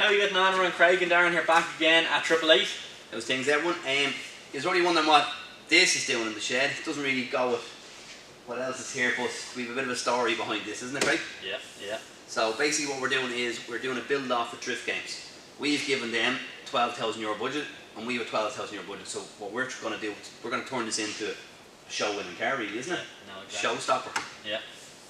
How are you getting on? Around Craig and Darren here back again at 888. Those things, everyone. You're only wondering what this is doing in the shed. It doesn't really go with what else is here, but we have a bit of a story behind this, isn't it, Craig? Yeah, yeah. So basically what we're doing is we're doing a build off with Driftgames. We've given them €12,000 budget and we have a €12,000 budget. So what we're going to do, we're going to turn this into a show-winning car, really, isn't it? No, exactly. Showstopper. Yeah.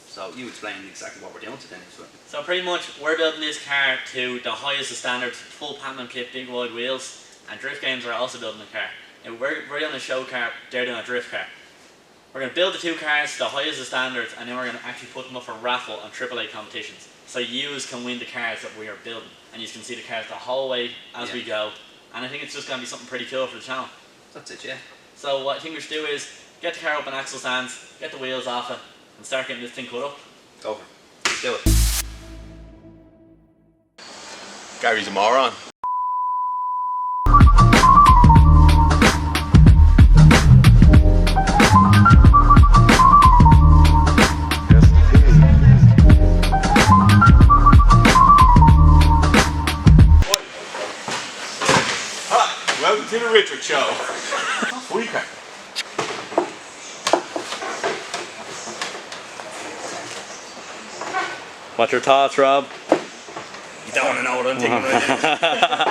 So you explain exactly what we're doing today. So pretty much we're building this car to the highest of standards, full Pandem kit, big wide wheels, and Driftgames are also building a car. Now we're doing a show car, they're doing a drift car. We're going to build the two cars to the highest of standards, and then we're going to actually put them up for raffle and 888 competitions. So you can win the cars that we are building, and you can see the cars the whole way as we go. And I think it's just going to be something pretty cool for the channel. That's it, yeah. So what I think we should do is get the car up on axle stands, get the wheels off it, and start getting this thing cut up. Go for it. Let's do it. Gary's a moron. Welcome to the Richard Show. We can. What's your thoughts, Rob? You don't want to know what I'm thinking right now.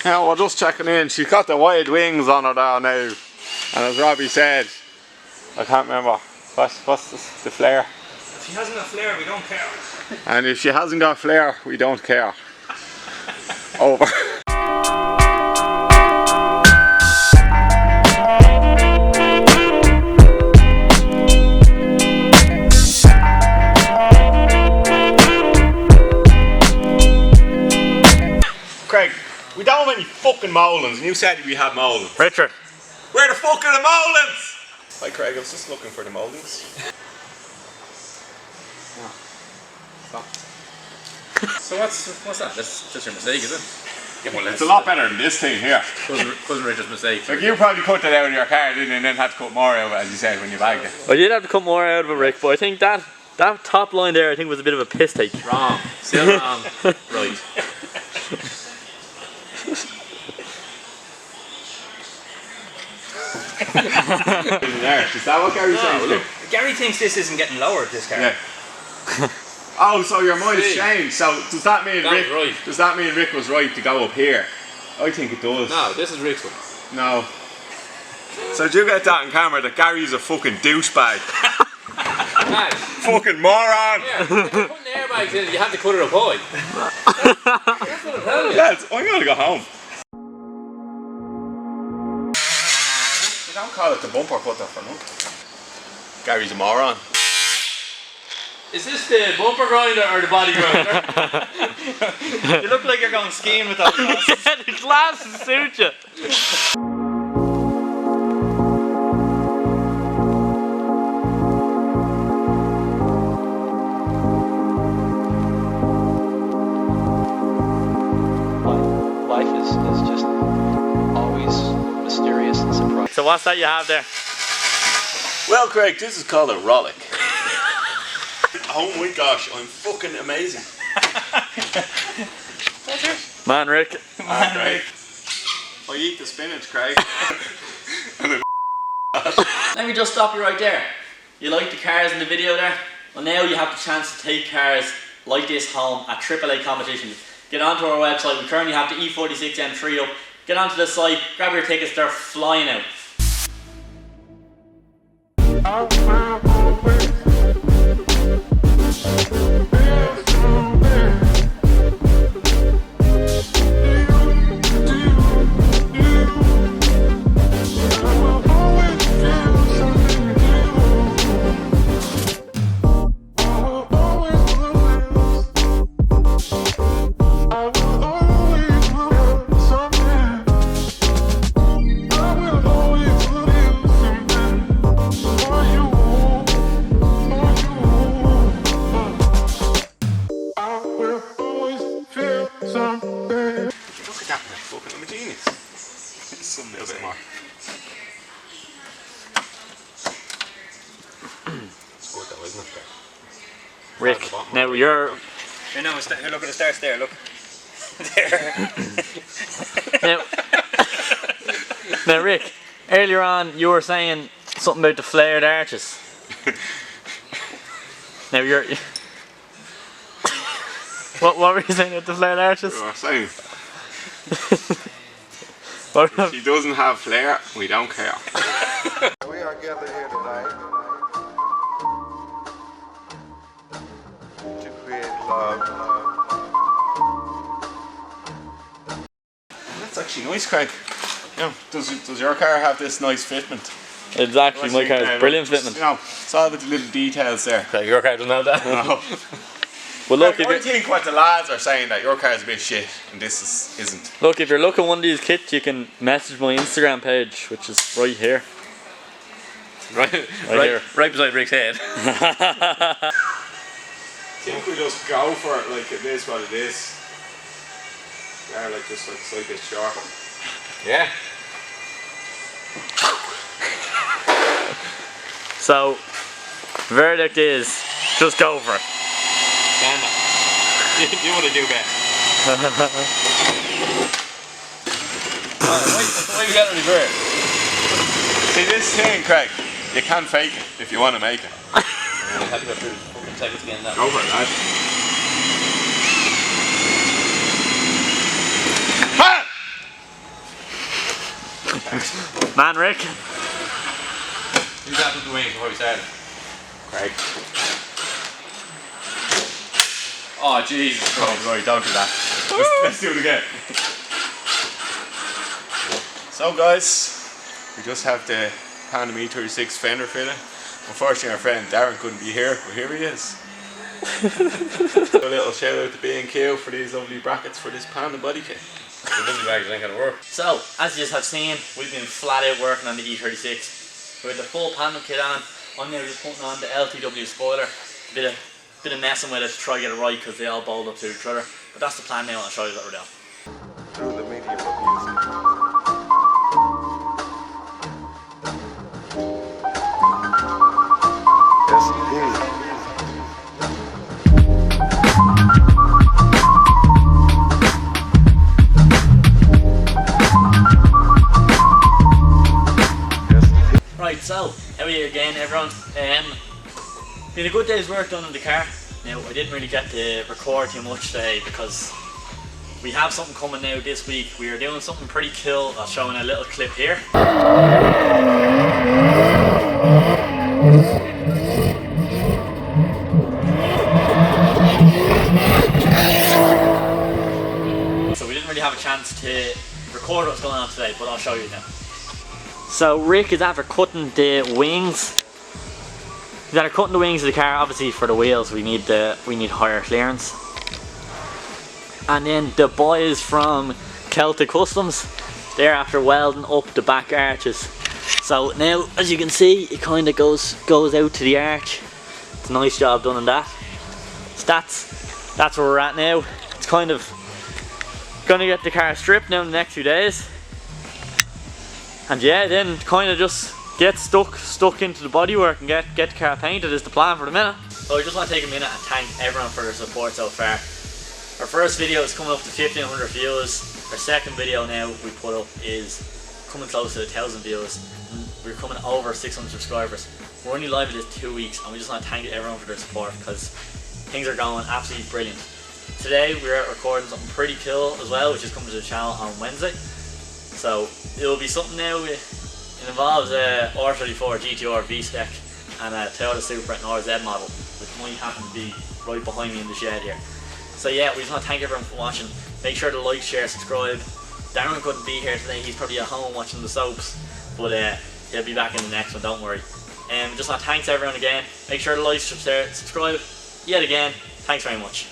Yeah, we're just checking in. She's got the wide wings on her there now. And as Robbie said, I can't remember, what's the flare? If she hasn't got flair, we don't care. And if she hasn't got flair, we don't care. Over. Craig, we don't have any fucking Molins, and you said we had Molins. Richard. Where the fuck are the Molins? Hi Craig, I was just looking for the Molins. So what's that? That's just your mistake, is it? Yeah, well, It's a lot better than this thing here. Cousin Richard's mistake. Like you probably cut that out of your car, didn't you, and then had to cut more out of it, as you said, when you bagged it. I did have to cut more out of it, Rick, but I think that top line there, I think, was a bit of a piss take. Wrong. Still wrong. Right. Is that what Gary's saying? Look, Gary thinks this isn't getting lowered, this car. Yeah. Oh, so your mind's changed. So does that mean Rick was right to go up here? I think it does. No, this is Rick's one. No. So did you get that on camera that Gary's a fucking douchebag? Fucking moron! Yeah, if you're putting the airbags in, you have to cut it up high. That's what I'm telling you. Lads, I'm gonna go home. You don't call it the bumper cutter for nothing. Gary's a moron. Is this the bumper grinder or the body grinder? You look like you're going skiing with those glasses. Yeah, the glasses suit you. Life is just always mysterious and surprising. So what's that you have there? Well, Craig, this is called a rollick. Oh my gosh, I'm fucking amazing. Man, Rick. Man, Rick. I eat the spinach, Craig. Let me just stop you right there. You like the cars in the video there? Well, now you have the chance to take cars like this home at 888 competitions. Get onto our website. We currently have the E36 M3 up. Get onto the site, grab your tickets, they're flying out. Some little bit more. It's good though, isn't it? Rick, now you're... Look at the stars there, look. Now Rick, earlier on you were saying something about the flared arches. Now you're... what were you saying about the flared arches? You were saying, What- if she doesn't have flair, we don't care. We are gathered here tonight to create love. That's actually nice, Craig. You know, does your car have this nice fitment? Exactly, my car is brilliant Just, fitment. You know, it's all with the little details there. Craig, your car doesn't have that. No. Well look, I think what the lads are saying that your car is a bit shit and this isn't. look, if you're looking at one of these kits, you can message my Instagram page, which is right here. right here. right beside Rick's head. I think we just go for it like it is what it is. Yeah, like just like it's sharp. Yeah. So, verdict is, just go for it. Stand up. You want to do best. Why you got to revert? See this thing, Craig, you can fake it if you want to make it. I have to go through the fucking seconds again now. Go for it, lad. Ha! Man, Rick. Who's out with the wings before we started? Craig. Oh, Jesus Christ. Oh, right, don't do that. Let's do it again. So guys, we just have the Pandem E36 fender fitted. Unfortunately our friend Darren couldn't be here, but here he is. A little shout out to B&Q for these lovely brackets for this Pandem body kit. The busy bags ain't gonna work. So, as you just have seen, we've been flat out working on the E36. With the full Pandem kit on, I'm now just putting on the LTW spoiler. Bit of messing with it to try to get it right because they all bolt up to each other. But that's the plan now, and I'll show you what we're doing. Through the medium of music. Yes, indeed. Right, so, how are you again, everyone? Been a good day's work done on the car. Now, I didn't really get to record too much today because we have something coming now this week. We are doing something pretty cool. I'll show you a little clip here. So we didn't really have a chance to record what's going on today, but I'll show you now. So Rick is after cutting the wings. He's after cutting the wings of the car. Obviously for the wheels we need higher clearance. And then the boys from Celtic Customs, they're after welding up the back arches. So now, as you can see, it kind of goes out to the arch. It's a nice job done on that. So that's where we're at now. It's kind of gonna get the car stripped now in the next few days. And yeah, then kind of just get stuck into the bodywork and get the car painted is the plan for the minute. So I just want to take a minute and thank everyone for their support so far. Our first video is coming up to 1,500 views. Our second video now we put up is coming close to 1,000 views. And we're coming over 600 subscribers. We're only live in this 2 weeks and we just want to thank everyone for their support because things are going absolutely brilliant. Today we're recording something pretty cool as well, which is coming to the channel on Wednesday. So it will be something now. It involves a R34 GTR V-Spec and a Toyota Supra and RZ model, which might happen to be right behind me in the shed here. So yeah, we just want to thank everyone for watching. Make sure to like, share, subscribe. Darren couldn't be here today, he's probably at home watching the soaps, but he'll be back in the next one, don't worry. Just want to thanks everyone again. Make sure to like, share, subscribe. Yet again, thanks very much.